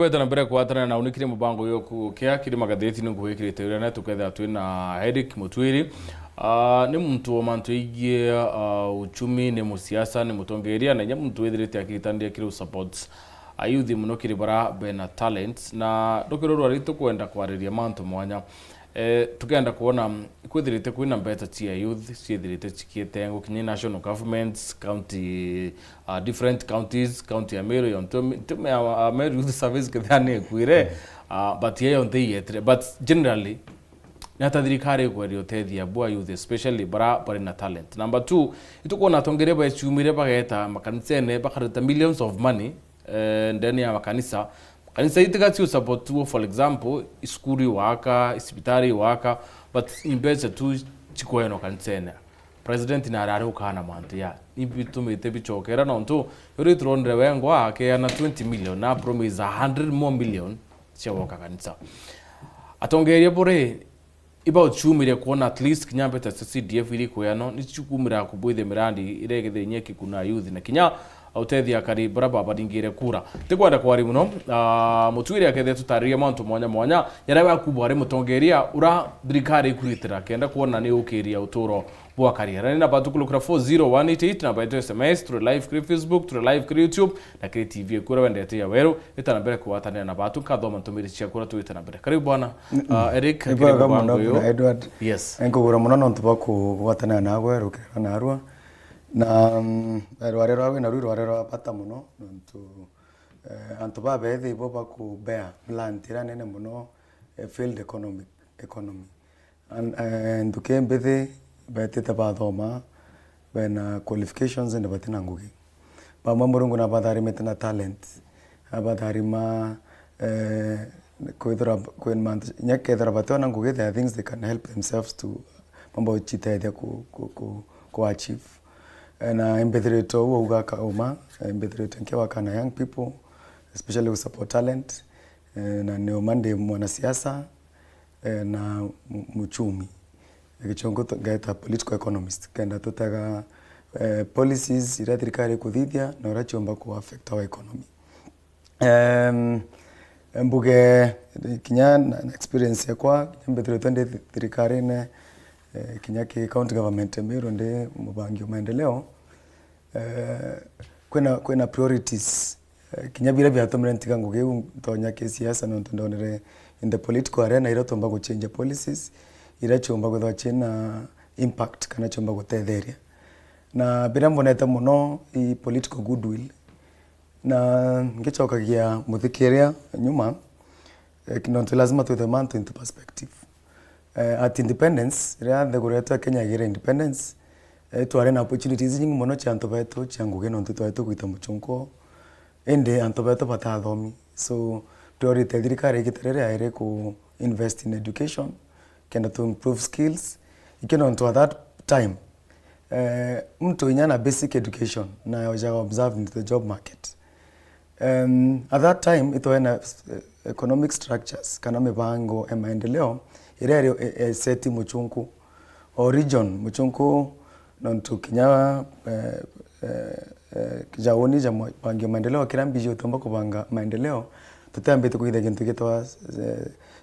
Kwetana mbere kwatana na unikire mubango yoku kia kiri magatheti ninguhikire teurana tuketha twina Eric MUTWIRI ni muntu wa mantu igie uchumi ni musiasa ni mutongeria na muntu wethirite akiritandia kiri supports ayuthi muno kiri bara bena talents na dokero rwaritu kwenda kwariria mantu mwanya tukenda kuona kwithirite kwina mbeta cia youth ciithirite cikiete ngukinyi national governments county different counties county ya Mbere yonto Mbere youth service kithane kwire but ye yonte yetre but generally nata thirikari gwerio tethia bua youth especially bara na talent. Number 2 itukona tongere ba chumire bageta makanisene bakarita millions of money ndani ya makanisa kanisa itikati support tu, for example iskuri waka isibitari waka but imbeze tu chikoeno kanisene president na arare ukana mantu ya ibitumite bichokera nonto yori tronde wengo ake ana 20 million na promise 100 more million chawoka kanisa atongerie bore iba uchumire kuona at least kinyambe ta CDF ili kuyano ni chukumira kubuithe mirandi iregithe nyeki kuna youth na kinya autethia kari baraba badingire kura tikwenda kwari muno MUTWIRI akethe tutaria mantu mwanya yarawe akubwa ari mutongeria ura thirikari kuritira kenda kuona ni ukiria uturo bwa kariera ni namba tukulukura 40188 namba yetu SMS through live kuri Facebook through live kuri YouTube na kuri TV kura wendete ya weru itana mbere kuwatania na batu kathoma tumiri cia kura tuitana mbere karibu bwana Eric Edward yes enkugura muno nontu baku kuwatania na weru kira na arua na rwarero awe na rwarero apata muno nontu antu babethi bo bakubea plantira nene muno field economy and tukembethi betete bathoma bena qualifications and batina ngugi bamwe murungu na bathari metena talent abathari ma kwithra nyakethra batona ngugi there are things they can help themselves to mambo chitethia ku achieve na embedreto wo ugaka uma embedreto nkewa kana young people especially with support talent na neomande mwanasiasa na muchumi gichongo gaita political economist kenda tutaga policies ira thirikari kuthithia na ura chomba ku affect our economy mbuge kinya na experience yakwa embedreto ndi thirikari ne kinyaki county government Mbere ndi mubangi maendeleo kwena priorities kinyabira bya tomerenti kanguge tonya ke siasa no ndonere in the political arena ira tomba go change policies ira chomba go china impact kana chomba go tetheria na bira mboneta muno I political goodwill na ngichokagia muthikiria nyuma kinonto lazima to the man into perspective at independence rather goreto Kenya gira independence tware na opportunities nyingi muno chanto beto changuge nonto twaito kuita muchunko ende anto beto batathomi so priority thirikari gitarere aire ku invest in education kenda to improve skills ikenonto at that time mtu inyana basic education na yoja observe in the job market at that time it was economic structures kana mibango maendeleo irere seti muchunku or region muchunku nontu kinya kijaoni ja pangi maendeleo kirambi jo tomba kubanga maendeleo tutambe tukuitha kintu kitwa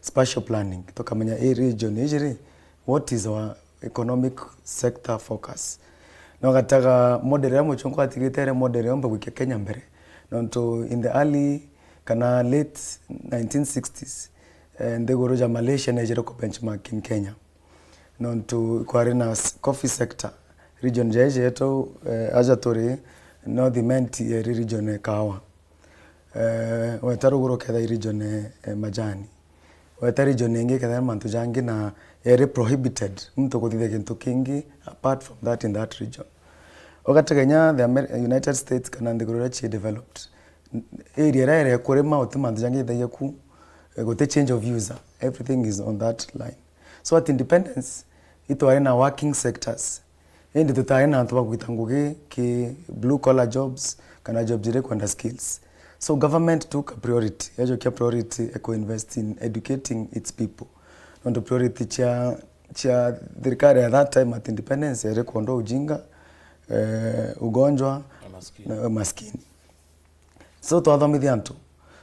spatial planning tokamenya region ejiri what is our economic sector focus no gataga model ya muchunku atigitere model yomba ku Kenya mbere nontu in the early kana late 1960s and the goroja Malaysia Nigeria ko benchmark in Kenya nontu kwarina coffee sector region jeje yeto ajatori no the menti region kawa wetaruguro kada region majani wetari region nge kada mantu jangi na ere prohibited mtu kuthithe kintu kingi apart from that in that region ogateganya the United States kana ndigurura chi developed area rare kurema otumantu jangi thaya ku got a change of user everything is on that line so at independence ito are na working sectors and tutare na antu bakuitanguge ki blue collar jobs kana jobs dire kwenda skills so government took a priority yajo kia priority eco invest in educating its people and the priority cha thirikari at that time at independence ere kuondoa ujinga ugonjwa na maskini so to athomithia antu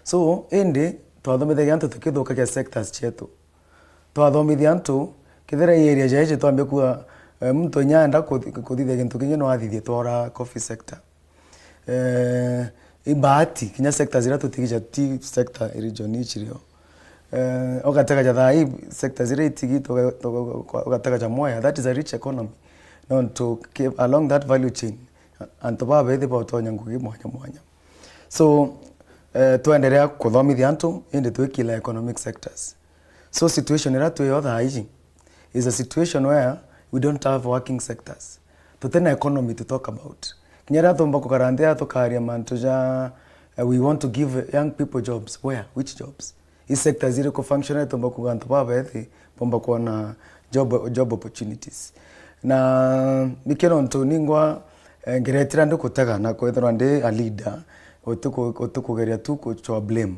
So indi twathomithia antu tukithukagia sectors chetu, twathomithia antu kithira area jeje twambia kuwa mtu nyanda kuthithia gintu kingi no athithie twara coffee sector. Ibahati kinya sector zira tutigija ti sector region ichirio. Ogataka ja hii sector zira itigito ogataka ja moya, that is a rich economy. No, to keep along that value chain and to baba ethe botonya ngugi mwanya. So tuendelea kuthomithia antu indi twikila economic sectors. So situation ira tuyotha hii is a situation where we don't have working sectors. Tutena economy to talk about. Kinyara tumba kukarandia tukaria mantu ja we want to give young people jobs. Where? Which jobs? Is sector zile ko functional tumba kugantu baba ethi pomba kuona job opportunities. Na mikero nto ningwa ngeretira ndo kutaga na kwethera ndi a leader otukugeria tu kuchwa blame.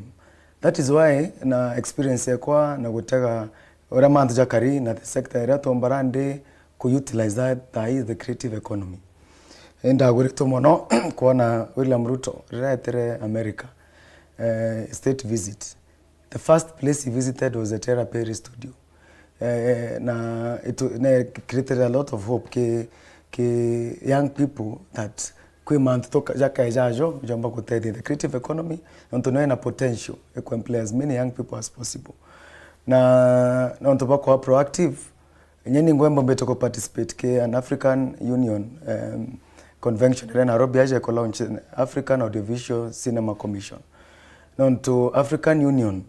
That is why na experience yakwa na gutaga ora mantu jakari na the sector ira tombarande ku utilize that is the creative economy. Enda gurito mono kuona William Ruto retere America state visit. The first place he visited was the Terra Perry studio. Na it created a lot of hope ke young people that kwe month toka jaka ejajo jamba kutedi the creative economy and na potential to employ as many young people as possible. Na onto kwa proactive nyeni ngwembo beto ko participate ke an African Union convention in Nairobi aje ko launch African Audiovisual Cinema Commission. Onto African Union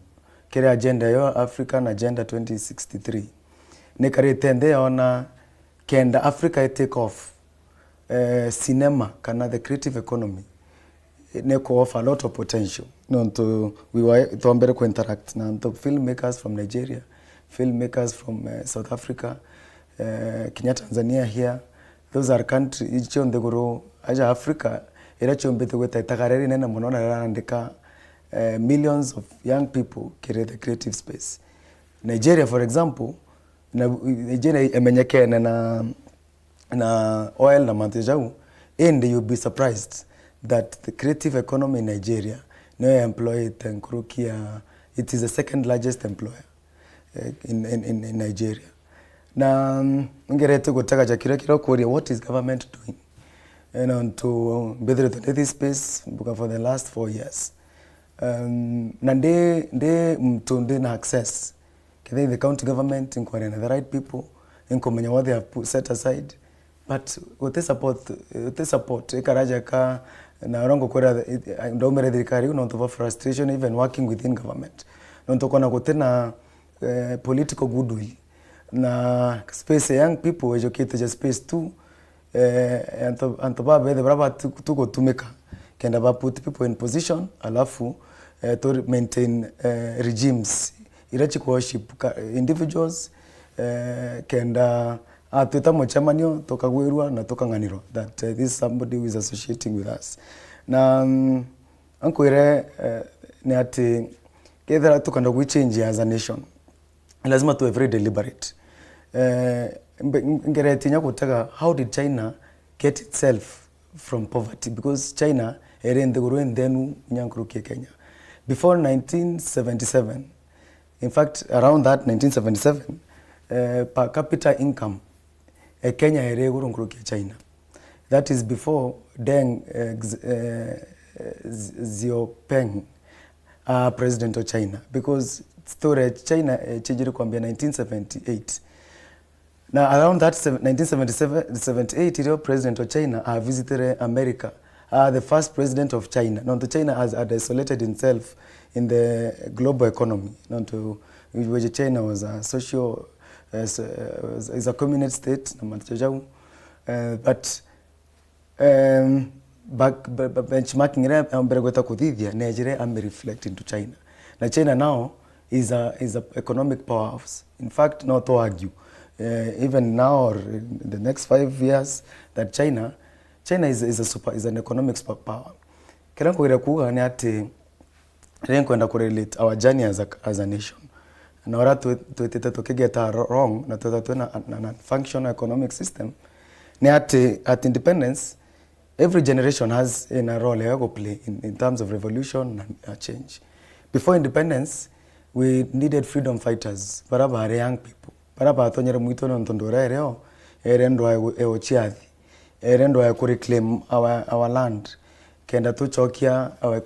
kere agenda yo African Agenda 2063 nekarete ona kenda Africa take off cinema kana the creative economy neko offer a lot of potential to we were to Mbere ku interact na to filmmakers from Nigeria, filmmakers from South Africa, Kenya, Tanzania here. Those are countries each on the guru aja Africa era chombete gweta takareri nena monona randika millions of young people create the creative space. Nigeria for example, Nigeria emenyeke na oil na mantejau, and you'll be surprised that the creative economy in Nigeria no employ Tenkurukia. It is the second largest employer in Nigeria. Na ngerete gutaka jakira kiro koria what is government doing and to better this space for the last 4 years. Na mtunde na access kile the county government inquiring the right people in komenya what they have set aside, but with the support ekaraja ka na rongo kwera ndo mere thirikari no to frustration even working within government no to kona gutena political goodwill na space young people educated just space too and to baba the brava to go to make kenda ba put people in position alafu to maintain regimes irachi worship individuals kenda atuita mochamanio tokagwirwa na tokanganiro that this somebody who is associating with us na ankwire ni ati kethera tukanda ku change as a nation lazima to be very deliberate. Ngeretinya kutaka how did China get itself from poverty, because China erende guruen denu nyankuruke Kenya before 1977. In fact around that 1977 per capita income Kenya ere gurunkuruke China. That is before Deng Xiaoping president of China, because story China chijiri kwambia 1978. Now around that 1977-78 the president of China visited America. The first president of China. Now China has isolated itself in the global economy. Now which China was a social is a communist state but benchmarking Mbere gweta kuthithia Nigeria reflect into China. Now China now is a economic powerhouse. In fact, not to argue even now or in the next 5 years that China is an economic superpower. Kila kugira kuga ni ati kwenda correlate our journey as a nation. Na ora tukigeta wrong na na functional economic system ni ati at independence every generation has a role to play in terms of revolution and change. before independence we needed freedom fighters baraba are young people baraba atonyere muito no ntondora reo erendo eochiathi erendo ya reclaim our land kenda tuchokia our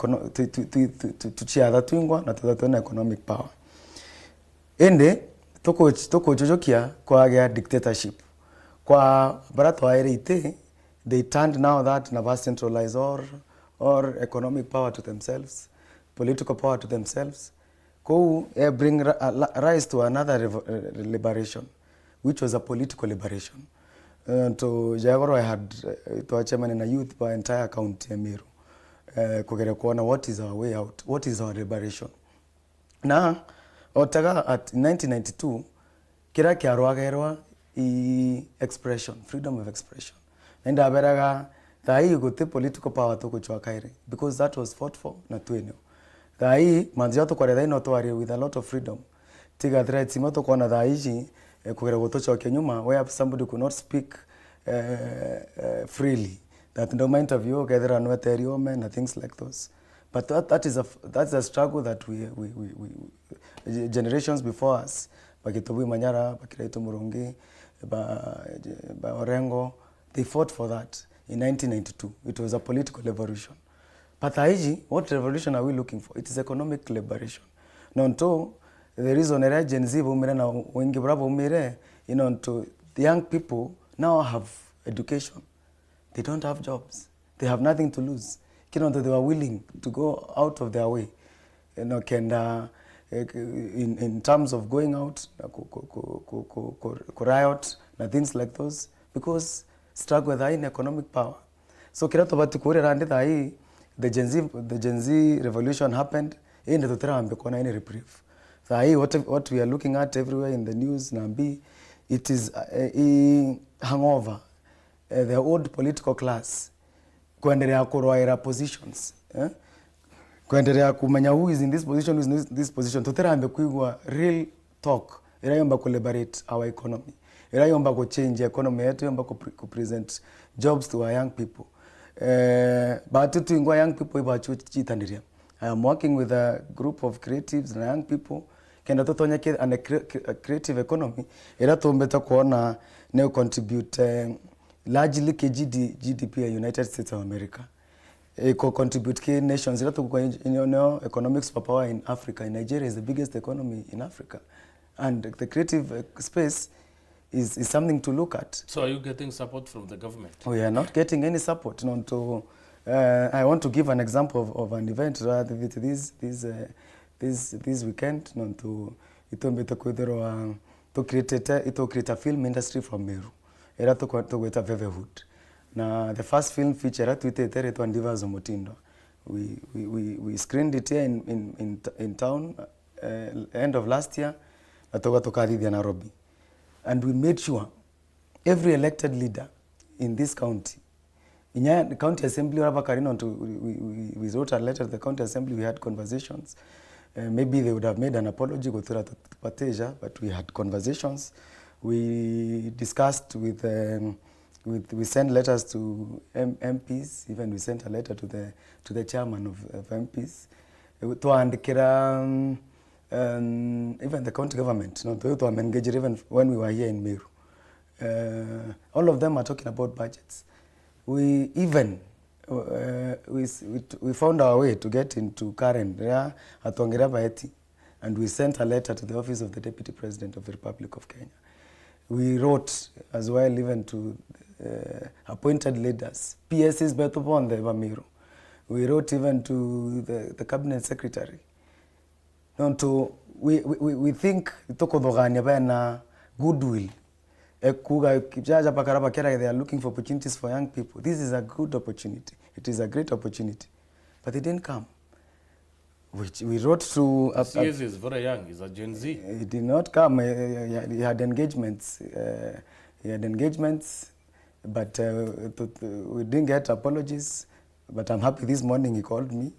tuchiatha twingwa na tutatona economic power ende toko chochokia kwa ya dictatorship kwa barato airite they turned now that na centralize or economic power to themselves, political power to themselves, go bring rise to another liberation, which was a political liberation. To Jagoro, I had to a chairman in a youth by entire county Meru. Kugere kuona what is our way out, what is our liberation. Na otaga at 1992 kira kiarwa expression, freedom of expression. And aberaga thai gote political power to kuchwakaire because that was fought for na twenu. Thai manzia to kware thai no to with a lot of freedom. Tiga threats imoto kona thai kugera gotocha kenyuma where somebody could not speak freely. That no interview gather and weteriome and things like those. But that's a struggle that we generations before us, Bakitobu Manyara, Bakiraito Murongi, ba Orengo, they fought for that in 1992. It was a political liberation. But Haiji, what revolution are we looking for? It is economic liberation. Nonto, the reason Gen Z na wengi bravo umire, to the young people now have education. They don't have jobs. They have nothing to lose. They were willing to go out of their way. In terms of going out, riot, things like those, because struggle with high economic power. So the Gen Z revolution happened, and any reprieve. So what we are looking at everywhere in the news, it is a hangover. The old political class kuendelea kuroera positions kuendelea kumenya who is in this position, who is in this position, tuterambe kuigwa real talk irayomba ku liberate our economy, irayomba ku change economy yetu, yomba ku present jobs to our young people. But to ingwa young people ibachu chitandiria. I am working with a group of creatives and young people kenda totonya ke a creative economy ira tombeta kuona ne contribute largely GDP United States of America. Contribute to nations. Economic superpower in Africa. In Nigeria is the biggest economy in Africa. And the creative space is something to look at. So are you getting support from the government? We are not getting any support. I want to give an example of an event this weekend. To create a film industry from Meru. Era to kweta Vevehood. Na the first film feature at Witi to Ndiva Zomotindo. We screened it here in town end of last year at Nairobi. And we made sure every elected leader in this county, in the county assembly, we wrote a letter to the county assembly, we had conversations. Maybe they would have made an apology, but we had conversations. We discussed we sent letters to MPs, even we sent a letter to the chairman of MPs, even the county government, to engage even when we were here in Meru. All of them are talking about budgets. We even we found our way to get into Karen, at Witi, and we sent a letter to the office of the Deputy President of the Republic of Kenya. We wrote as well even to appointed leaders, PSs beto upon the Bamiru. We wrote even to the cabinet secretary. We think na goodwill. They are looking for opportunities for young people. This is a good opportunity. It is a great opportunity. But it didn't come. We wrote to... CS is very young. He's a Gen Z. He did not come. He had engagements. But we didn't get apologies. But I'm happy this morning he called me.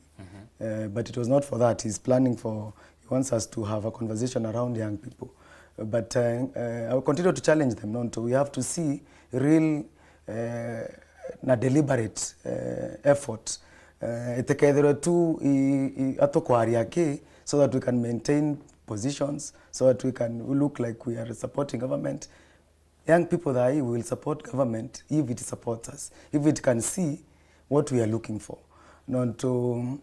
But it was not for that. He's planning for... He wants us to have a conversation around young people. But I will continue to challenge them. We have to see real deliberate effort. Itekethero tu atokwaria ke so that we can maintain positions, so that we can look like we are supporting government. Young people that will support government if it supports us, if it can see what we are looking for. Not to,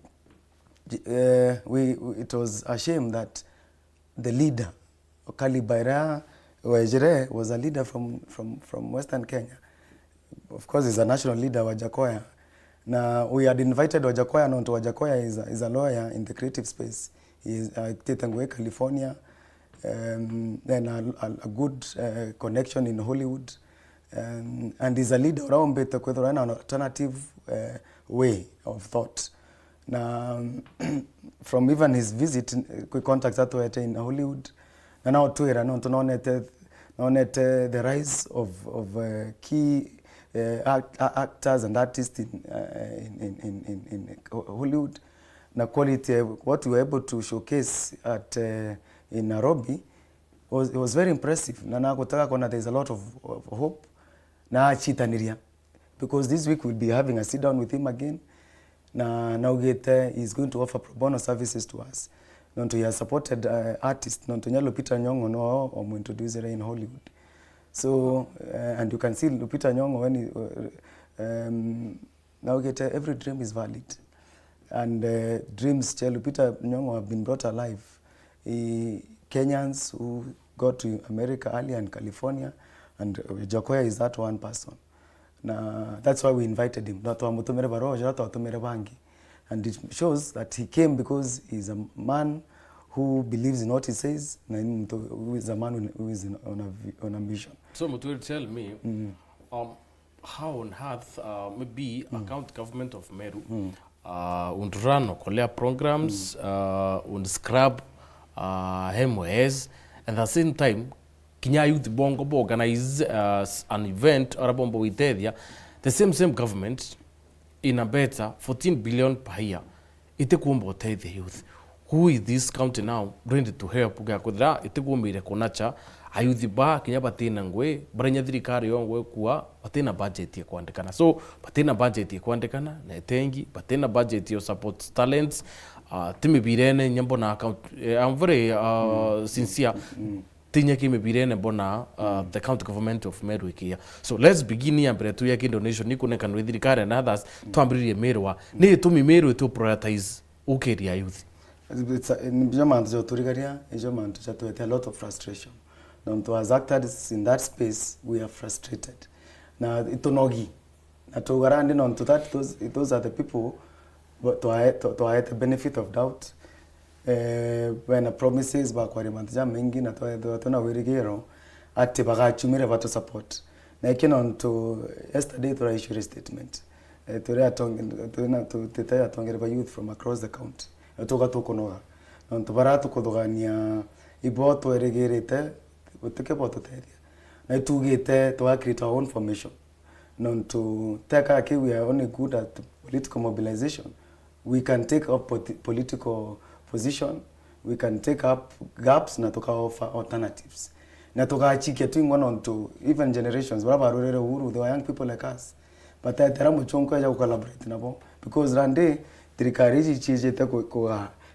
it was a shame that the leader, Okali Baira Wajire, was a leader from Western Kenya. Of course, he's a national leader, Wajakoya. Now, we had invited Wajakoya, and Wajakoya is a lawyer in the creative space. He is Tetangwe, California. Then a good connection in Hollywood. And he's a leader around with an alternative way of thought. Now, from even his visit, we contacts that in Hollywood. And now to the rise of key actors and artists in Hollywood. Na quality, what we were able to showcase at in Nairobi was very impressive. Na nakutaka kuona there's a lot of hope na chitaniria, because this week we'll be having a sit down with him again. Na Naugete is going to offer pro bono services to us. Nonto he has supported artists. Nonto nya Lupita Nyong'o no omu introduce in Hollywood. So and you can see Lupita Nyong'o when Naugete, every dream is valid. And dreams, Lupita Nyong'o have been brought alive. Kenyans who got to America earlier and California, and Jakoya is that one person. Now, that's why we invited him. And it shows that he came because he's a man who believes in what he says, and who is a man who is on a mission. So, Mutwiri, tell me, how on earth maybe a county government of Meru und run okolea programs, und scrub MOS, and at the same time, Kenya Youth Bongo organize an event or a bombo with the same government in a better 14 billion per year. Ite kuombo the youth. Who is this county now going to help? Kudra ite kuombire konacha ayuthi ba Kenya batena ngwe baranya thirikari yongwe kuwa batena budget ya kuandikana. So batena budget ya kuandikana na etengi batena budget ya support talents. Timi birene nyambo na account. I'm very sincere. Tinya kimi birene bona the county government of Meru ikia. So let's begin here Mbere tu yaki donation ni kuneka nwithirikari and others tuambiririe Meru ni tumi Meru to prioritize ukeria youth. It's a lot of frustration. Now, to as actors in that space, we are frustrated. Now, itonogi. Na to garandi on to that, those are the people, but to have the benefit of doubt. When a promises ba kwa rimantaja mengi na to na wirigero ati baga chumire bato support. Na ikino to yesterday to issue a statement. To tetaya tongere youth from across the county. Toka tukonoga. Na to bara tukodogania iboto eregerete uteke boto teria. Na itugite to create our own formation. Non to take a we are only good at political mobilization. We can take up political position, we can take up gaps na toka offer alternatives. Na toka achike tu one on to even generations baraba rorere uhuru, they were young people like us. But tera muchonko ya collaborate nabo because rande trikari chije te ko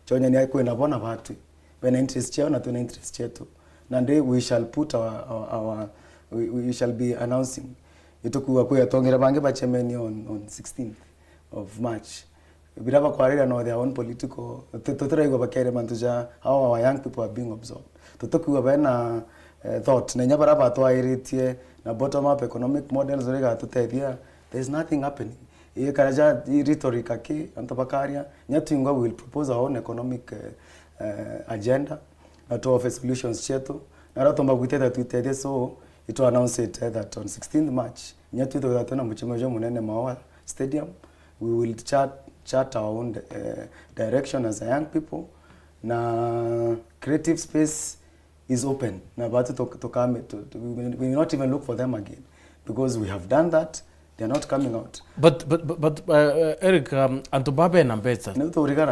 chonya ni ko na bona batu. When interest chao na tuna interest chetu. Nande we shall put we shall be announcing itokuwa ko yatongera bange bachemeni on 16th of March. Biraba kwarira no their own political totore go bakere mantuja how our young people are being absorbed. Totokuwa bana thought na nyabaraba to airitie na bottom up economic models orega tutethia. There's nothing happening. Ye karaja rhetoric ake antapakaria nyatungwa will propose our own economic agenda to offer solutions chetu na ratomba kuiteta tutete. So it will announce it that on 16th March nyatu to that na mchimejo munene mawa stadium we will chart our own direction as a young people. Na creative space is open. Na batu to come we will not even look for them again because we have done that. They are not coming out. But Eric, antubabe na mbeta.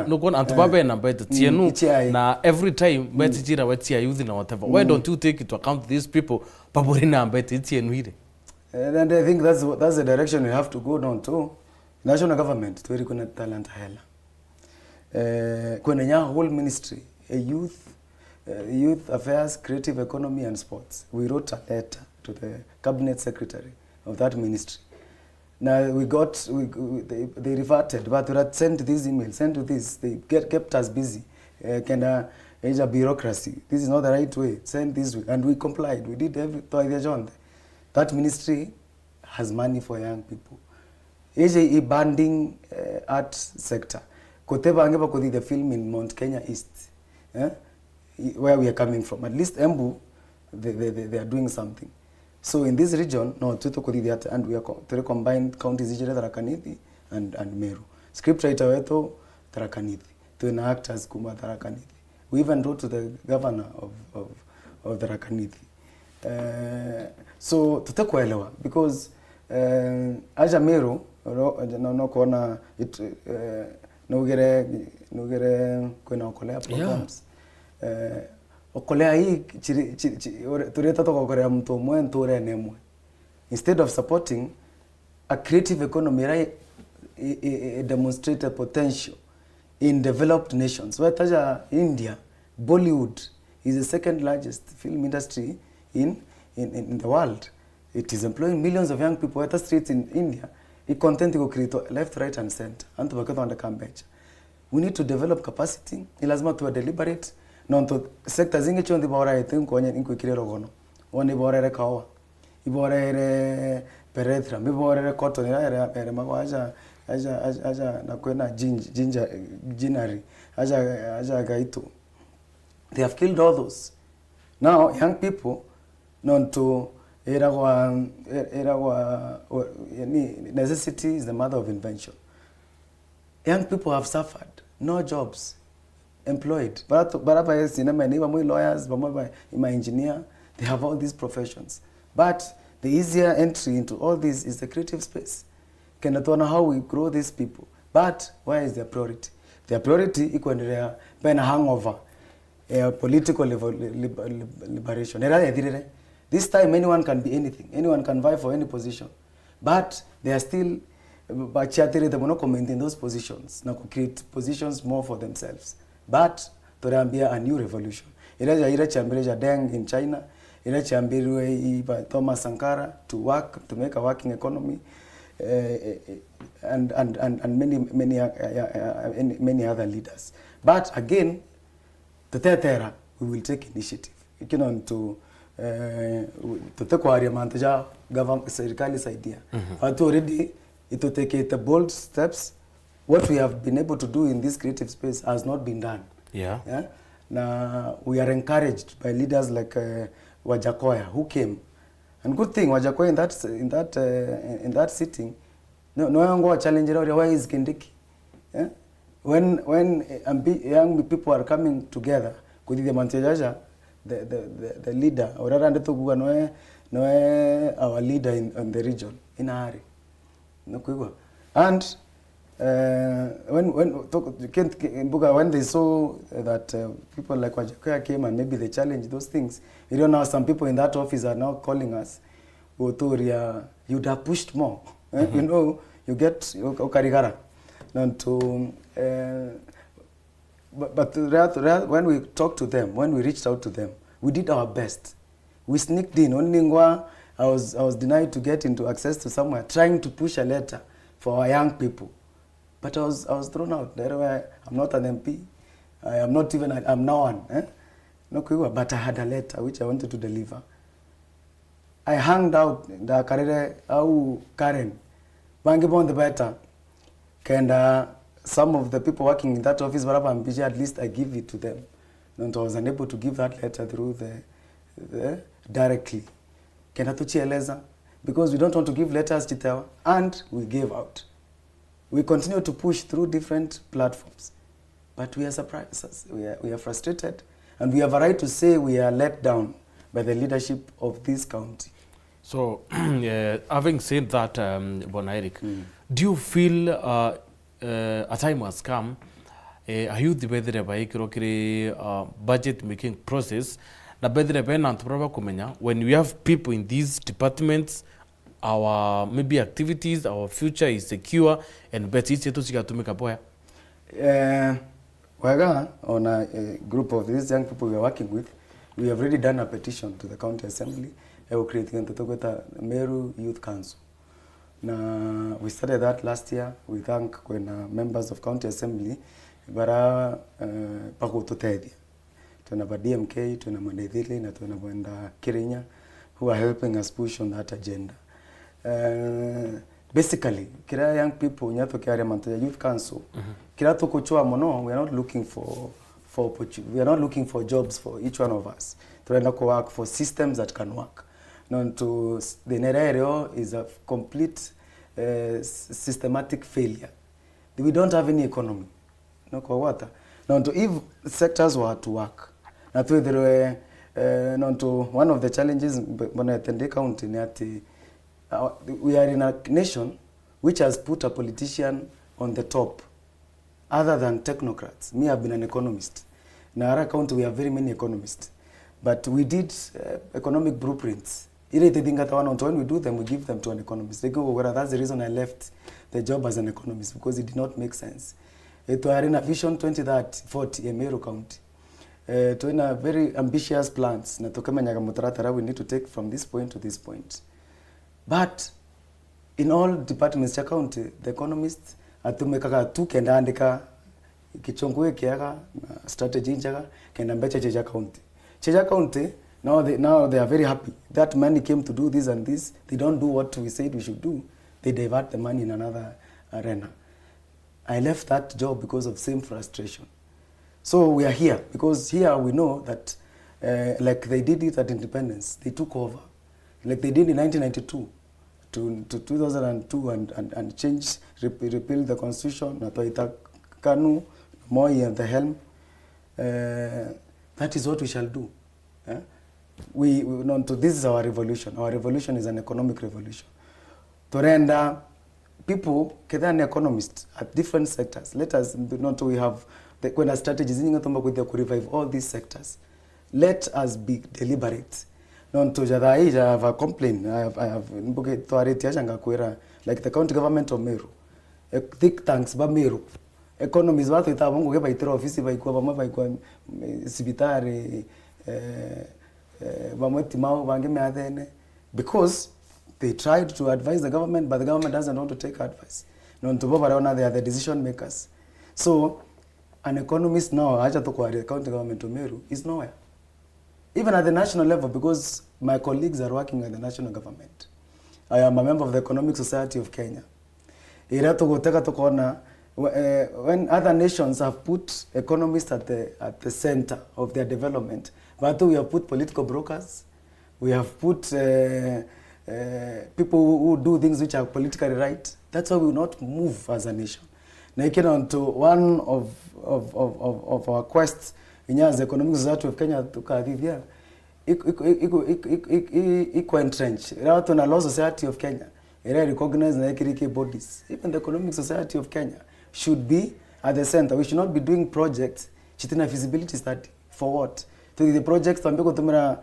No kon antubabe na mbeta. Tienu na every time mbeta jira wetia youth na whatever. Why don't you take into account these people? Baburi na mbeta tienu hide. And I think that's the direction we have to go down to. National government to reconnect talent hela. Kwenye whole ministry, a youth affairs, creative economy and sports. We wrote a letter to the cabinet secretary of that ministry. Now they reverted, but we had sent this email, sent to this. They kept us busy. It's a bureaucracy. This is not the right way. Send this way, and we complied. We did everything. That ministry has money for young people. It's a banding art sector. Koteba angeba kodi the film in Mount Kenya East, where we are coming from. At least Embu, they are doing something. So in this region, no, tuto kodi the art, and we are three combined counties, Tharaka Nithi and Meru. Scriptwriter wetu Tharaka Nithi, tuena actors kuma Tharaka Nithi. We even wrote to the governor of Tharaka Nithi. So tutakuelewa because aja Meru no kuona it nugere kwena okolea programs okolea hii tureta toka okolea mtu mwe nture nemwe instead of supporting a creative economy right demonstrate a potential in developed nations where taja India Bollywood is the second largest film industry in the world. It is employing millions of young people at the streets in India. It content go create left, right and center. Antu bakata wanda kambecha. We need to develop capacity. Ilazima tuwa deliberate. Nonto sector zingi chondi bora ite nkonye nko ikirero gono. Wani bora ere kawa. Ibora ere perethra. Ibora ere cotton. Ere mago aja na kwena ginari. Aja gaito. They have killed all those. Now young people nonto necessity is the mother of invention. Young people have suffered, no jobs, employed. Barapa is cinema, lawyers, engineer, they have all these professions. But the easier entry into all this is the creative space. Can I know how we grow these people? But where is their priority? Their priority is when they are a hangover, political liberation. This time anyone can be anything. Anyone can vie for any position. But they are still commenting those positions. Now create positions more for themselves. But to be a new revolution. Ila chambere Deng in China. Ila chambere by Thomas Sankara to make a working economy. And many other leaders. But again, the third era, we will take initiative. You can to tutakwari mantaja government serikali saidia watu already it take the bold steps. What we have been able to do in this creative space has not been done. Now we are encouraged by leaders like Wajakoya who came, and good thing Wajakoya in that sitting no yango challenge why is Kindiki. When young people are coming together kudi the mantaja the leader or rather our leader in the region in a hurry. And when they saw that people like Wajakoya came and maybe they challenged those things, you don't know, some people in that office are now calling us, you'd have pushed more. You know, you get Okarigara. But when we talked to them, when we reached out to them, we did our best. We sneaked in. Only I was denied to get into access to somewhere, trying to push a letter for our young people. But I was thrown out. I'm not an MP. I'm no one. But I had a letter which I wanted to deliver. I hanged out the career au Karen. Bangibon the better. And some of the people working in that office, at least I give it to them. And I was unable to give that letter through the directly. Because we don't want to give letters to and we gave out. We continue to push through different platforms. But we are surprised, we are frustrated, and we have a right to say we are let down by the leadership of this county. So, having said that, Bwana Eric, do you feel a time has come, a youth bedre by budget making process, na bedre bena antuprava kumenya, when we have people in these departments, our maybe activities, our future is secure, and better it's to make a boy. Waga, on a group of these young people we are working with, we have already done a petition to the county assembly creating the Meru Youth Council. Now, we started that last year. We thank when members of county assembly bara pakututethia. Tuna DMK, tuna Mandethili, na tuna Bwenda Kirinya, who are helping us push on that agenda. Basically, kira young people nyato kiare mantoya youth council. Kira to kuchua mono, we are not looking for we are not looking for jobs for each one of us. Trying to work for systems that can work. Now to the area is a complete systematic failure. We don't have any economy. No kwa water. Now to if sectors were to work. Now to there were to one of the challenges when Tende County we are in a nation which has put a politician on the top other than technocrats. Me, I've been an economist. In our county, we have very many economists. But we did economic blueprints. When we do them, we give them to an economist. They go, well, that's the reason I left the job as an economist, because it did not make sense. We are in a vision 2040 in Meru County. To in a very ambitious plans. We need to take from this point to this point. But in all departments of county, the economists atumekaga tu kenda andika kichongoe kiaga strategy njaga kenda mbecha Ciaca county. Ciaca county now they are very happy that money came to do this and this. They don't do what we said we should do. They divert the money in another arena. I left that job because of same frustration. So we are here because here we know that like they did it at independence, they took over. Like they did in 1992 to 2002 and changed, repealed the constitution, Natoita Kanu, Moi and the helm. That is what we shall do. This is our revolution. Our revolution is an economic revolution. To render people, an economists at different sectors. Let us we have the strategies to revive all these sectors. Let us be deliberate. To I have a complaint. I have like the county government of Meru. Thick tanks ba Meru. Economies watu itabangu geba itero ofisi ba ikuwa ba ikuwa sibitari ba mweti mao bange meadene, because they tried to advise the government, but the government doesn't want to take advice. Non to baba raona they are the decision makers. So an economist now acha to kwa county government of Meru is nowhere. Even at the national level, because my colleagues are working at the national government. I am a member of the Economic Society of Kenya. When other nations have put economists at the center of their development, but we have put political brokers, we have put people who do things which are politically right. That's why we will not move as a nation. Now, on to one of our quests in the Economic Society of Kenya to Kadivia, equal entrenched. Rather than a law society of Kenya, recognize the bodies. Even the Economic Society of Kenya should be at the center. We should not be doing projects. Chitina feasibility study for what? To the projects to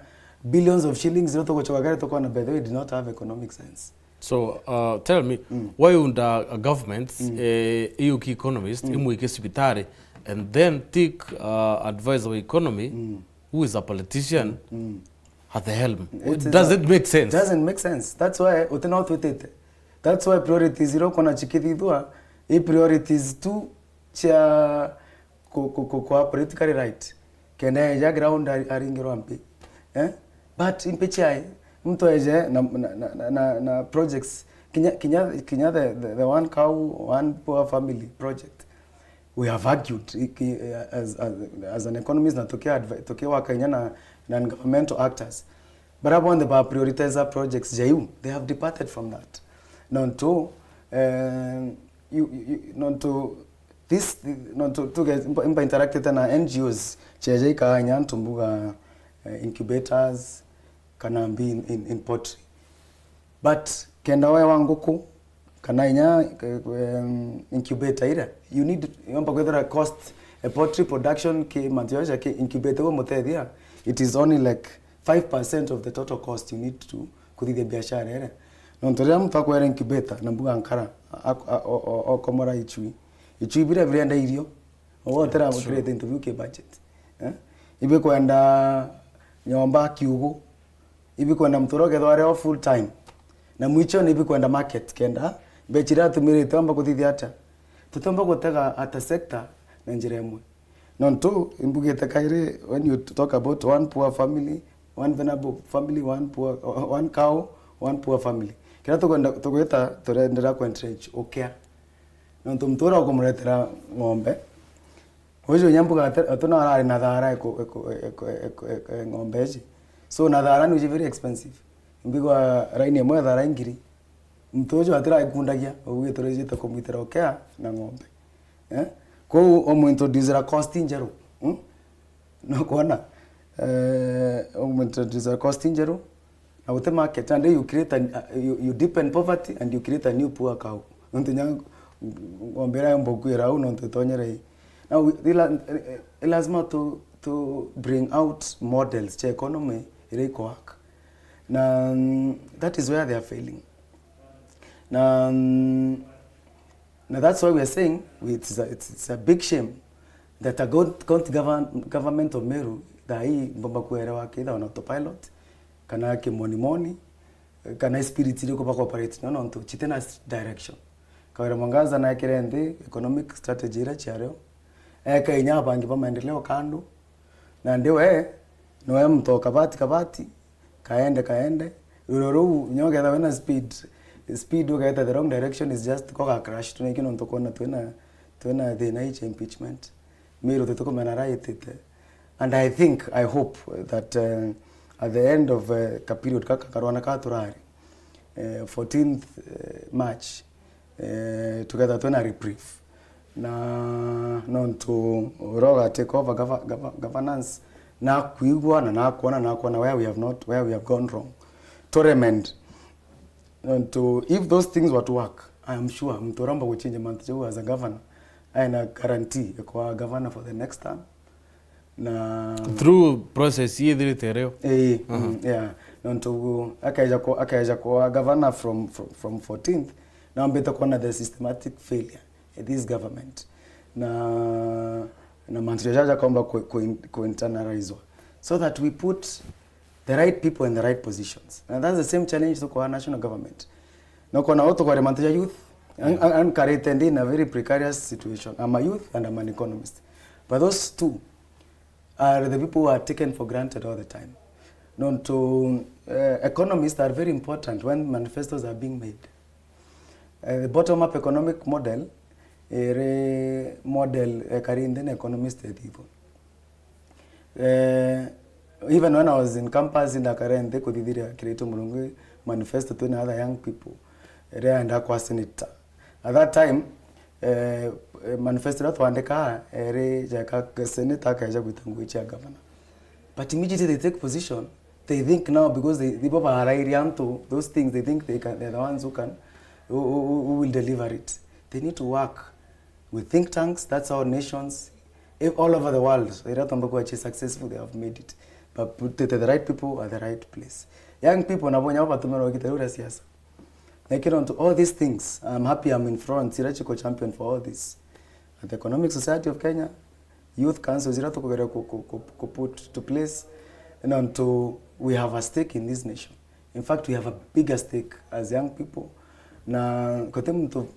billions of shillings. By the way, it did not have economic sense. So tell me, why would a government, EU key economist, and then take advice of economy, who is a politician, at the helm? Does it make sense? Doesn't make sense. That's why that's why priorities zero kona chikididua. Priorities two cha politically right. Kenda ya ground aringiro ampi. But in Pechai, mtu eje na projects kinya the one cow one poor family project. We have argued as an economist na tokea wakanya na governmental actors. But upon the prioritizer projects jayu, they have departed from that. Not to interacted na NGOs chejeka anya tumbuga incubators kanambi in poultry. But kenda wa wanguku kana inya incubator ira, you need whether cost a poultry production ke mantiosha ke incubator wo motedia, it is only like 5% of the total cost you need to kuthithia biashara ira. Nontoria mtu akwera incubator na mbuga ankara o komora ichui bira birenda irio wote ra create interview ke budget ibi kwenda nyomba kiugo ibi kwenda mtoro gethware full time na mwicho ni ibi kwenda market kenda bechira tumire tamba kuthithia ata tutomba gutega ata sector na njira imwe non tu imbugete kaire when you talk about one poor family, one vulnerable family, one cow, one poor family kira tukwenda turendera ku entrench okay non tu mtoro kumretera ng'ombe hojo nyambuga atuna arari na thara ng'ombe ji so na thara ni very expensive mbigwa raini imwe thara ngiri mtojo atira ikundagia ugitureje kumwitira okay na ng'ombe ko omo introduce a cost injero no kuona omo introduce a cost injero na wote market and you create you deepen poverty and you create a new poor cow nto nyang ngombera mbokwira au nto tonyere now lazima to bring out models cha economy ile iko work na that is where they are failing now that's why we are saying it's a big shame that a county government of Meru that hii mbomba kuelewa kida on autopilot kana ke money kana spirit ile kwa operate no to chitena direction kawera mwangaza na kirende economic strategy ile charo eka inya bangi pa maendeleo kando na ndio no mtoka kabati kaende uroro nyoga da wena speed ugaeta the wrong direction is just koga crash tunekino ntokona twena the night impeachment mero tetoko mena right and I hope that at the end of ka period kaka karwana ka turari 14th March together twena reprieve na non to roga take over governance na kuigwa na kuona where we have gone wrong to remend and to if those things were to work I am sure mtoramba will change Mantjo as a governor and a guarantee kwa governor for the next term na through process yedire tereo yeah and to akaja kwa governor from 14th now mbeta kuona the systematic failure in this government na Mantjo jaja kwamba ku internalize so that we put the right people in the right positions. And that's the same challenge to our national government. No kona auto kwa Mantjo youth and currently in a very precarious situation. I'm a youth and I'm an economist. But those two are the people who are taken for granted all the time. No, to economists are very important when manifestos are being made. The bottom-up economic model, karinde economist people. Even when I was in campus in Dakar, they could create a manifesto to other young people. And I was senator. At that time, manifesto that one Ciaca senator kaja kutanguicha governor. But immediately they take position. They think now because they are to those things, they think they're the ones who will deliver it. They need to work with think tanks. That's how nations all over the world, they are successful. They have made it. But put the right people at the right place. Young people, like on to all these things. I'm happy I'm in front. Sirachiko champion for all this. At the Economic Society of Kenya, Youth Council put to place, and unto we have a stake in this nation. In fact, we have a bigger stake as young people. Na kote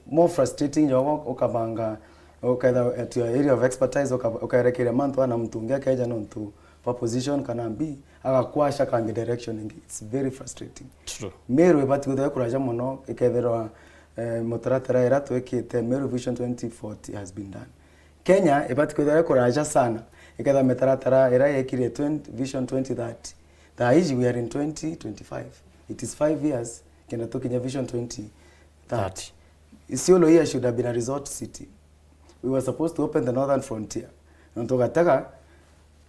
more frustrating okabanga okaida to your area of expertise okarekere manto na mtu ngeke aja nonto for position kana be akakwasha kan direction. It's very frustrating. True. Meru ebati kuda kuraja mono ikethero motaratara era twekite Meru Vision 2040 has been done. Kenya ebati kuda kuraja sana iketha metaratara era yekire Vision 2030. That we are in 2025. It is 5 years kenda to Kenya Vision 2030. Isiolo here should have been a resort city. We were supposed to open the northern frontier. Ntogataka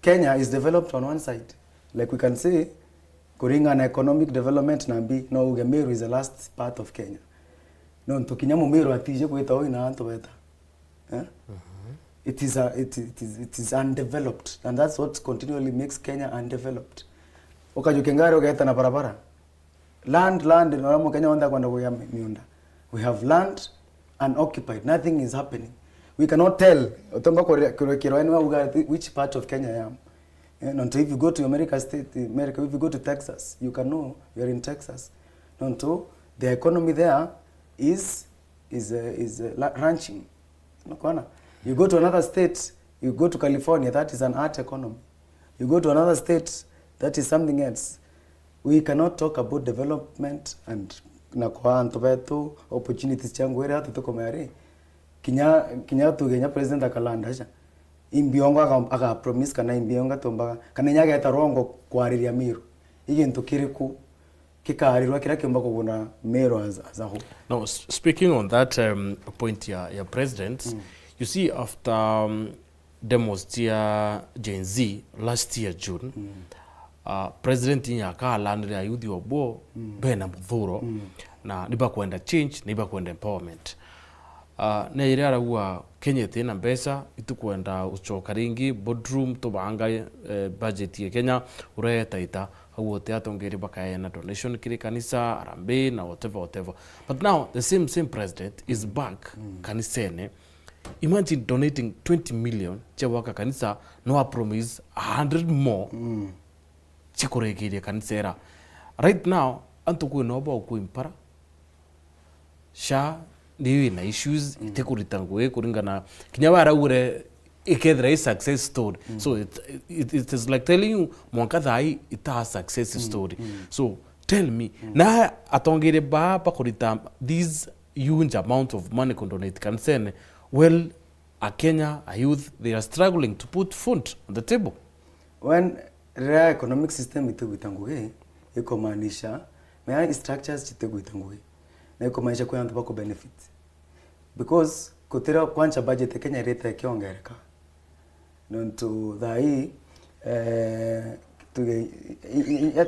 Kenya is developed on one side. Like we can say, Kuringa and economic development nambi no Meru is the last part of Kenya. No Ntokinyamo Meru atije kuita oina anto beta. It is undeveloped, and that's what continually makes Kenya undeveloped. Okajukengari ogaeta na barabara. Land noramo Kenya onda kwenda kuya miunda. We have land unoccupied. Nothing is happening. We cannot tell which part of Kenya I am. And if you go to America, if you go to Texas, you can know you're in Texas. And the economy there is ranching. You go to another state, you go to California, that is an art economy. You go to another state, that is something else. We cannot talk about development and opportunities changu ere hatu tuko mayari. Kenya president akalanda acha. Imbionga aka promise kana imbionga tomba kana nyaga etarongo kwariria miru. Ige ntukiriku kikaharirwa kira kiomba kubona mero as a whole. Now speaking on that point ya president, you see after demos tia Gen Z last year June, president Ciaca landria youth obo bena muthuro na niba kwenda change niba kwenda empowerment. Na iriara huwa Kenya tena mbesa itukwenda uchoka ringi boardroom tubanga budget ya Kenya ureta ita huo teatongeri bakayena donation kiri kanisa arambe na whatever. But now the same president is back kanisene. Imagine donating 20 million chewaka kanisa no promise 100 more chikoregeria kanisera. Right now antuku noba okuimpara sha ndiyo na issues itekuritanguye kuringana kinyabara ure ikethra is success story. So it is like telling you mwankadhai ita a success story. So tell me na atongere ba kurita this huge amount of money condonate kanisene. Well, a Kenya, a youth, they are struggling to put food on the table. When the economic system ito gutanguye, iko maanisha, mea structures chite gutanguye, na iko maanisha kwa yantu bako benefit. Because kutira kwancha budget Kenya reta kiongereka. Nonto dhai,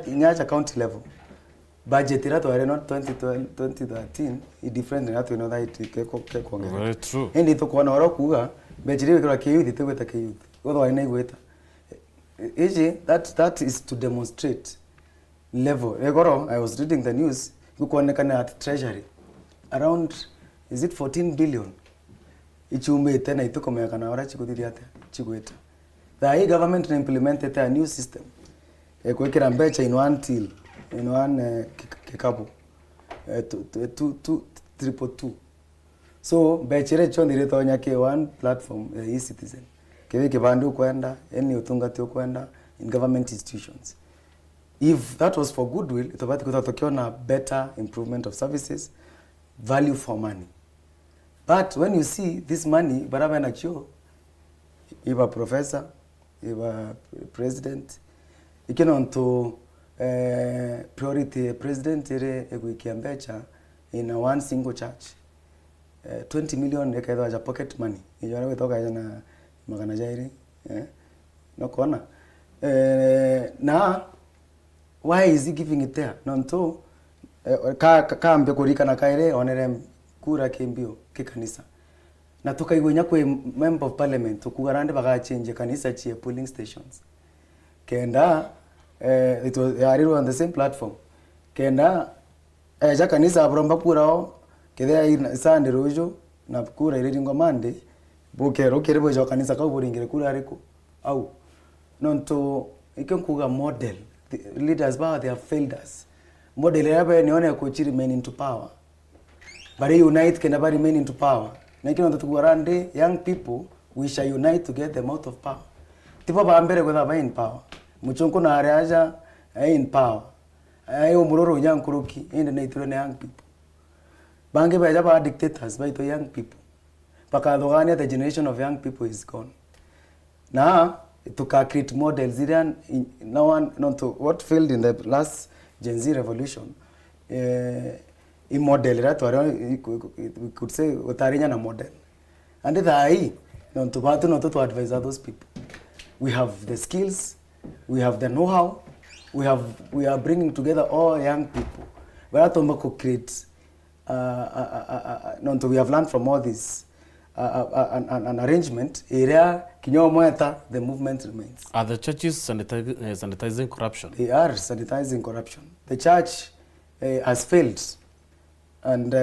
inyacha county level. Budget irato are not 2013 i different na to know that keko ngere. Very true. Endi to kwa na kuga bejiri kwa youth itweta ke youth. Odo ina igweta. That is to demonstrate level. Egoro I was reading the news kuonekana at treasury around is it 14 billion. Ichume tena itukomeka na ora chikudiri ate chigweta. The government implemented a new system. Ekwekera mbecha in one till in one kikapu 222. So bechere chondi reto nyake one platform e-citizen kebe kibandu kwenda any utungati kwenda in government institutions. If that was for goodwill, itobati kutatokea na better improvement of services, value for money. But when you see this money baraba na chio iba professor iba president ikinonto priority president ere egwikiambecha in one single church 20 million ekaitwa ja pocket money ijora wetoka na magana jairi no kona na why is he giving it there nonto ka mbe kurika na kaire onere kura kimbio kikanisa na tukaigwenya kwe member of parliament tukugarande baga change kanisa chie polling stations kenda it was on the same platform kenda ja kanisa abromba kurao kethea Sunday rojo na kura ile ringo Monday bokero kerebo jo kanisa ka uburingire kura ariko au nonto ikenkuga model the leaders ba they have failed us model yabe nione ko chiri men into power but unite can never remain into power na ikinonto tukurande young people we shall unite to get them out of power tipo ba mbere kwa in power muchonko na areaja in power ayo muroro nyankuruki ende na ituro na young people bange ba jaba dictators by to young people pakadogania the generation of young people is gone na to create models iran no one not to what failed in the last Gen Z revolution in model right we could say utarinya na model and that not to advise those people. We have the skills, we have the know-how, we are bringing together all young people. We have to create we have learned from all this an arrangement area kinyomoeta the movement remains. Are the churches sanitizing corruption? They are sanitizing corruption. The church has failed And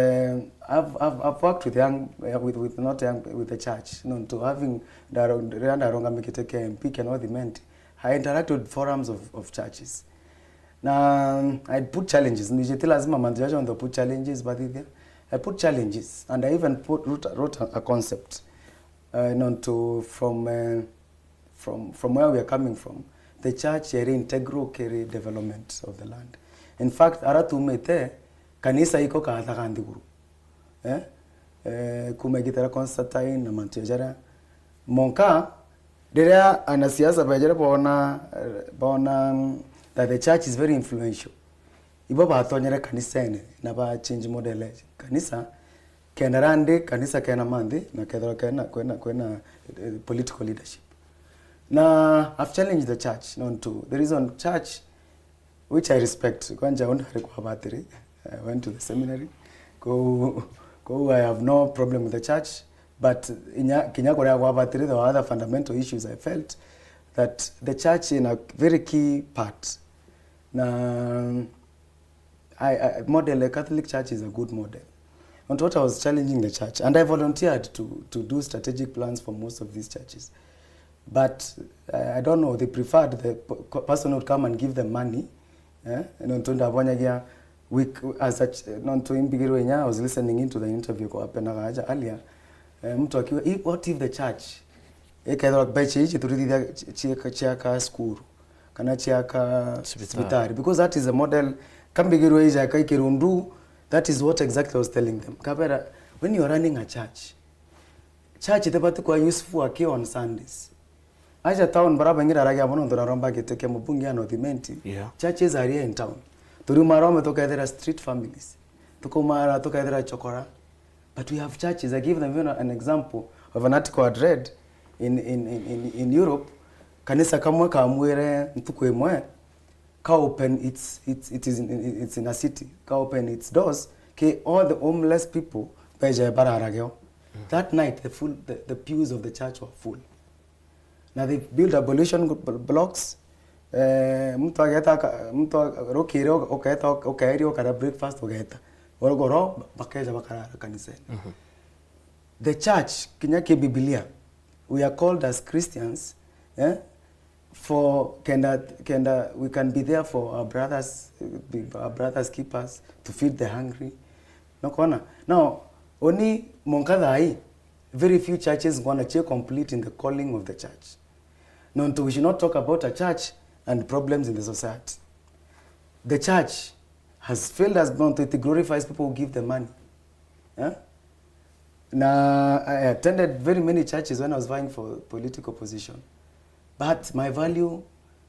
I've worked with with the church, to having Daronga Mikiteke MP Kenodhimenti. I interacted with forums of churches. Now I put challenges. I put challenges, but I put challenges, and I even wrote a concept, from where we are coming from. The church is integral development of the land. In fact, aratumete kanisa iko kaatagandi guru. Kumegitera Constantine na Mantejara. Monka There anasiasa bajere baona that the church is very influential. Ibo batonyere kanisa ene na ba change model kanisa kenarande kanisa kena mande na kedro kena kwena political leadership. Na I've challenged the church to the reason church which I respect. Kwanja kwa battery. I went to the seminary. I have no problem with the church. But in Kinyakore, there were other fundamental issues I felt that the church in a very key part. Now, I model a Catholic church is a good model. And what I was challenging the church, and I volunteered to do strategic plans for most of these churches. But I don't know, they preferred the person would come and give them money. I was listening into the interview earlier. What if the church Ciaca school Ciaca hospital, because that is a model. That is what exactly I was telling them. When you are running a church is useful on Sundays. Town churches are here in town. Street families. But we have churches. I give them an example of an article I'd read in Europe. Kanisa kamwe kamwere ntukwemwe ka open it's in a city. Ka open its doors. All the homeless people that night the pews of the church were full. Now they built abolition blocks. Breakfast The church, Kinyake Biblia, we are called as Christians, we can be there for our brothers keepers, to feed the hungry. Now, only Monkadai, very few churches want to complete in the calling of the church. No, we should not talk about a church and problems in the society. The church has failed as bound to it glorifies people who give the money. Now, I attended very many churches when I was vying for political position. But my value,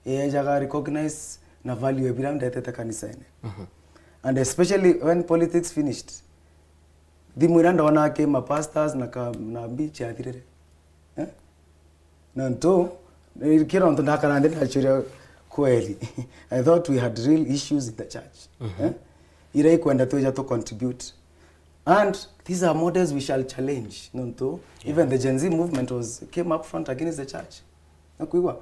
I recognize na value and especially when politics finished, the Muranda came my pastors na beach adirere. Nanto, I thought we had real issues in the church. To contribute. And these are models we shall challenge. Even the Gen Z movement came up front against the church. Even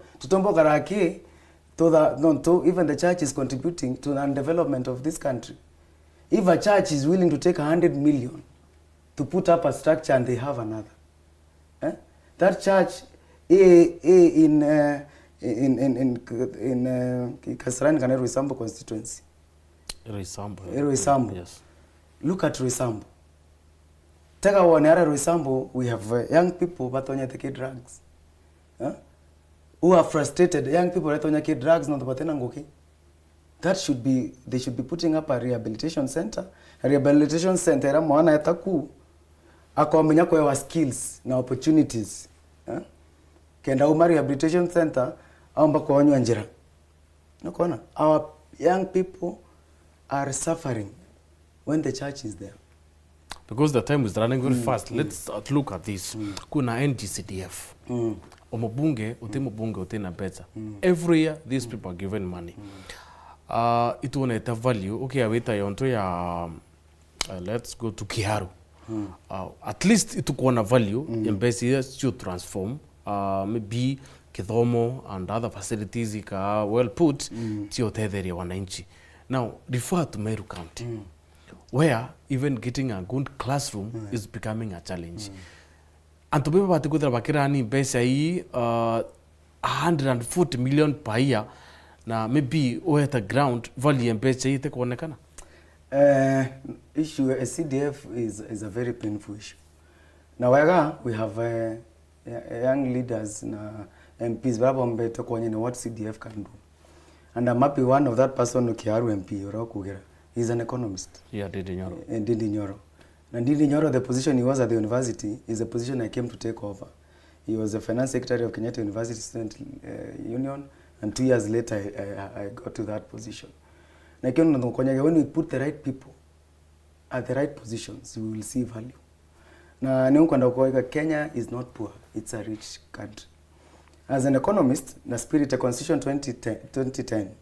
the church is contributing to the development of this country. If a church is willing to take 100 million to put up a structure and they have another, that church in Kasarani Kanero Roysambu constituency. Roysambu. Yes. Look at Roysambu. Take our Nara Roysambu, we have young people but on take drugs. Who are frustrated, young people that on take drugs not batenangoki. That should be, they should be putting up a rehabilitation center. A rehabilitation center mwana yataku akwamenya kwa skills na opportunities. Kenda uma rehabilitation center amba kwa njira. Our young people are suffering when the church is there. Because the time is running very fast. Let's look at this. Kuna NDCDF. Omobunge, utena better. Every year, these people are given money. It won't have value. Okay, I wait onto ya. Let's go to Kiharu. At least it took one value. Embassies to transform. Maybe Kidhomo and other facilities well put. Tio tetheri wananchi. Now, refer to Meru County. where even getting a good classroom is becoming a challenge. And to be able to go to Bakirani pesa hii 140 million per year na maybe over the ground value pesa hii itakuonekana. Issue a CDF is a very painful issue. Now we have young leaders na MPs babombe to kuonyesha what CDF can do. And I'm happy one of that person ukiaru MP Orokugera. He's an economist. Yeah, Didi Nyoro. Didi Nyoro. And Didi Nyoro, the position he was at the university is the position I came to take over. He was the finance secretary of Kenyatta University Student Union, and 2 years later I got to that position. When we put the right people at the right positions, we will see value. Na Kenya is not poor, it's a rich country. As an economist, the spirit of Constitution 2010,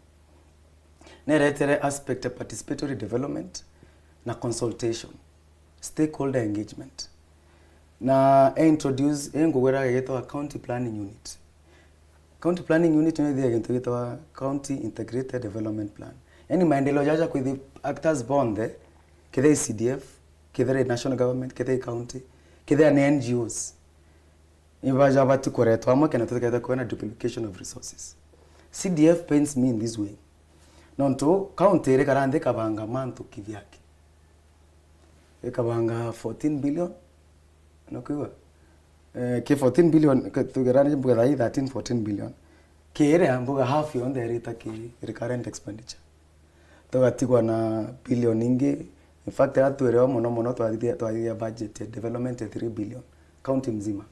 neretere aspect of participatory development na consultation, stakeholder engagement. Na introduce a county planning unit. County planning unit is a county integrated development plan. Yani maendeleo jaja kwa the actors born there, kede CDF, kede national government, kede county, kede NGOs. Ivaja batu koreto amo kena tutaketa kuona duplication of resources. CDF paints me in this way. Nonto county re karande kabanga manto kivyake. Kabanga 14 billion. Nakuwa. Ke 14 billion tugerane mbuga 13-14 billion. Kere ambuga half yon the rate ki recurrent expenditure. Togatigwa na billion ingi. In fact atu ereo mono twathia budget development 3 billion county mzima.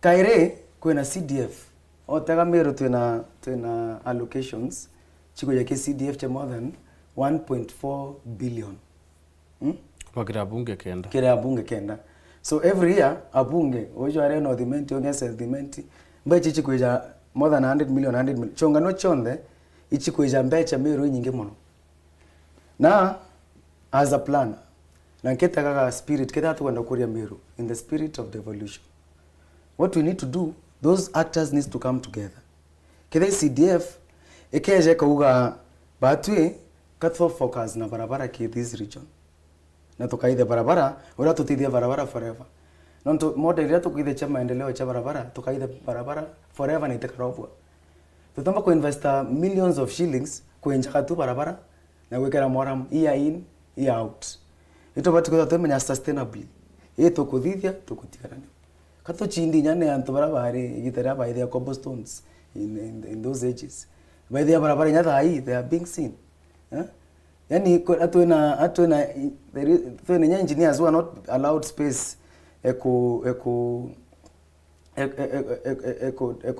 Kaire kwena CDF otega mero twena allocations chiko yake CDF cha more than 1.4 billion. Wakira bunge kenda. Kira bunge kenda. So every year abunge ojo are no dimenti ongese dimenti mbechi chiko ya more than 100 million chonga no chonde ichiko ya mbecha mero nyingi mono. Na as a plan na keta kaka spirit keta tu kwenda kuria mero in the spirit of devolution. What we need to do, those actors need to come together. Kede CDF, ekeje kauga batwe katho focus na barabara ki this region. Na tukaide barabara, ora tutidie barabara forever. Nonto model yetu kuide cha maendeleo cha barabara, tukaide barabara forever na itakarobwa. Tutomba ku invest millions of shillings kuenjaka tu barabara na wekera moram year in, year out. Ito batu kwa tumenya sustainably. Eto kudithia tukutikana. Kato chindi nyane anto barabara igitera by their cobblestones in those ages. By their barabara nyata hai they are being seen. Yani atwena the engineers who are not allowed space eco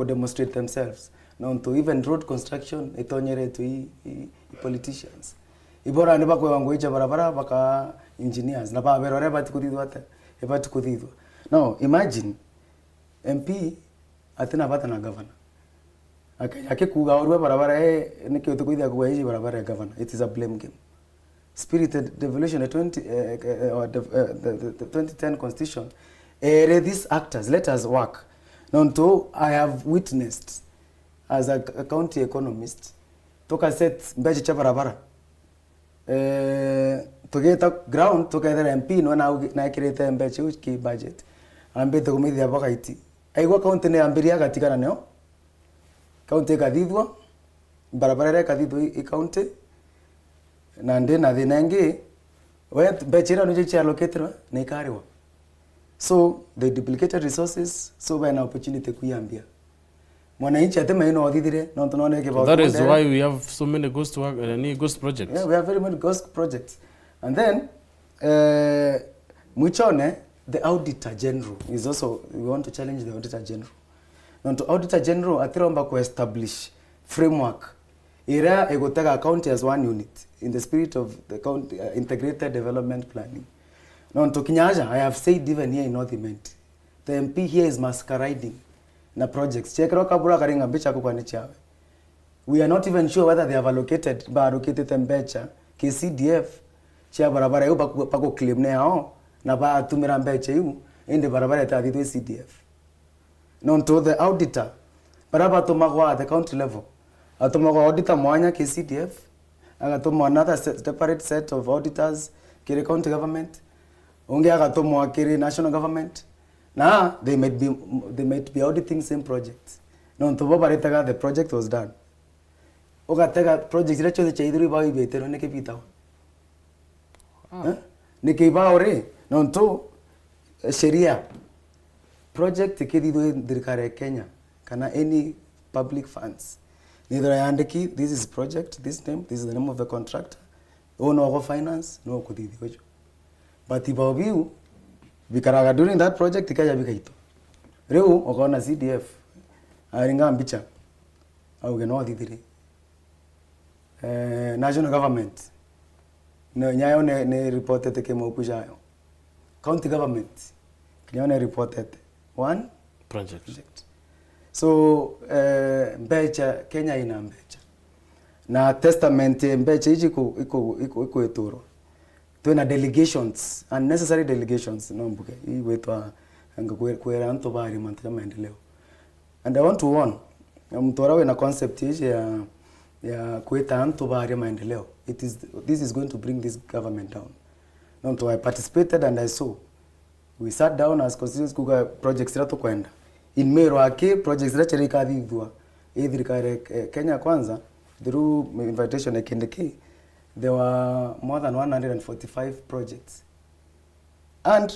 demonstrate themselves. Now to even road construction etonyere to politicians. Ibora ne bakwe wangu icha barabara baka engineers na ba berore batikudidwa ate ebatikudidwa. Now imagine MP atina bata na governor. Ake kuga orwe barabara niki utukuithia kuwa hizi barabara ya governor. It is a blame game. Spirited devolution the 2010 constitution. These actors, let us work. Now I have witnessed as a county economist toka set mbechi cha barabara. Tugeta ground together MP no na kirete mbechi uki budget. Ambe to kumithia bakaiti. Aigwa county ne ambiria gatikana neo. County kadithwa barabara kadithwa I county na ndena thinangi we bechira no chichi allocated na ikariwa. So they duplicated resources so by an opportunity kuyambia. Mwananchi atema ino othithire no tunaone ke. That is why we have so many ghost work ghost projects. Yeah, we have very many ghost projects. And then Muchone, the Auditor General is also, we want to challenge the Auditor General. Now to Auditor General atiromba ku establish framework ira egotaka county as one unit in the spirit of the county integrated development planning. Now to Kinyaja, I have said even here in North Imenti, the MP here is masquerading na projects. Chekro kabura karinga bicha kukwani chawe. We are not even sure whether they have allocated mbecha KCDF chia barabara yu pako claim ne hao na ba tumira mbecha yu ende barabara ta thithwe CDF. Non to the auditor baraba to magwa at the county level atomagwa auditor mwanya KCDF agatumwa another separate set of auditors kiri county government unge agatumwa kiri national government na they might be auditing same projects no ntobo baretaga the project was done ugatega project ira chothe chaithuru ba ibetero ne kipita ne kiba ore no nto sheria project kididwe dirikare Kenya kana any public funds neither yandiki this is project this is the name of the contractor no finance no kudidwe but ibabiu bikaraga during that project ikaja bikaito reu okona CDF aringa mbicha au geno thithiri national government no nyayo ne reported ke mokujayo county government nyayo ne reported one project so mbecha Kenya ina mbecha na testament mbecha iji iko etoro tuena delegations unnecessary delegations no mbuke hii wetwa ngkwera anto bari mantya maendeleo and I want to warn mtora we na concept hii ya kweta anto bari maendeleo this is going to bring this government down no to I participated and I saw we sat down as constituency kuga projects rato kwenda in Mbere ake projects ra cherika thithwa ithirikare Kenya kwanza through invitation ekendeki there were more than 145 projects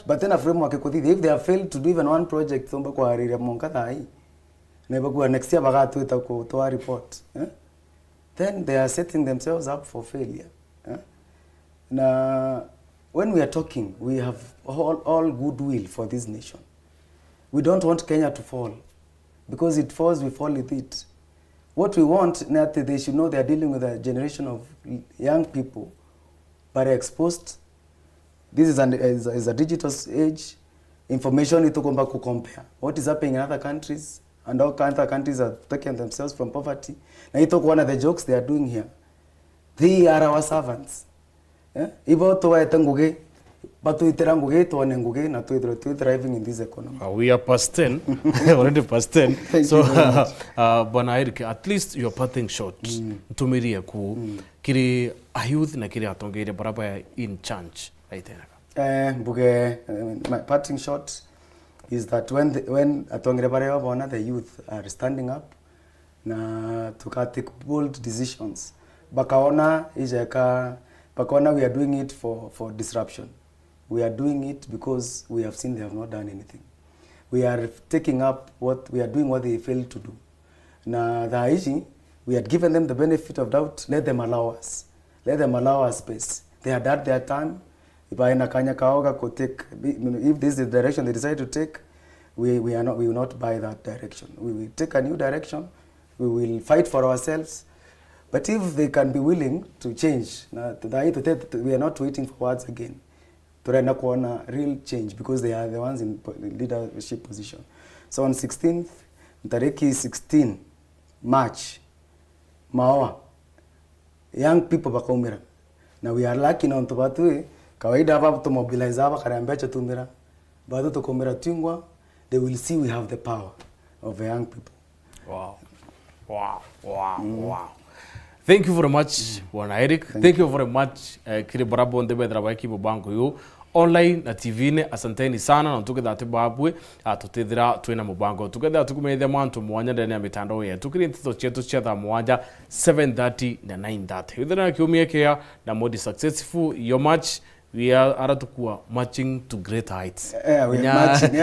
but then a framework ekuthi if they have failed to do even one project somba kwa ariria monka thai na bagua next year bagatweta ko to report then they are setting themselves up for failure na when we are talking we have all goodwill for this nation. We don't want Kenya to fall because it falls we fall with it. What we want that they should know they are dealing with a generation of young people but exposed. This is a digital age. Information it to compare what is happening in other countries and how other countries are taking themselves from poverty. Now you talk one of the jokes they are doing here. They are our servants. Ibo to etanguge but we teranguge to onenguge na to thriving in this economy. We are past 10 already past 10 so bwana Eric at least you are parting shot tumiria ku kiri a youth na kiri atongeire baraba in church aitena buge my parting shot is that when atongere baraba bona the youth are standing up na to take bold decisions bakaona ijeka bakaona we are doing it for disruption. We are doing it because we have seen they have not done anything. We are taking up we are doing what they failed to do. Na the Haiji, we had given them the benefit of doubt. Let them allow us. Let them allow us space. They had had their time. If this is the direction they decide to take, we will not buy that direction. We will take a new direction. We will fight for ourselves. But if they can be willing to change, we are not waiting for words again. Turenda kuona real change because they are the ones in leadership position. So on 16th, tariki 16 March, Maoa, young people bakaumira. Now we are lucky na ntobatu kawaida hapa to mobilize hapa karambia tumira. Bado tukomira tingwa, they will see we have the power of the young people. Wow. Thank you very much, Bwana Eric. Thank you very much, kiri barabo ndebe drabaki bubango yo online na TV ne asanteni sana na tuketha tibabwe atutithira twina mubango tuketha tukumeithia mwantu mwanya ndani ya mitandao yetu kiri ntito chetu cha thaa mwanja 7:30 na 9:30 withira kiumia kia na modi successful your match we are aratukua marching to great heights. We are marching.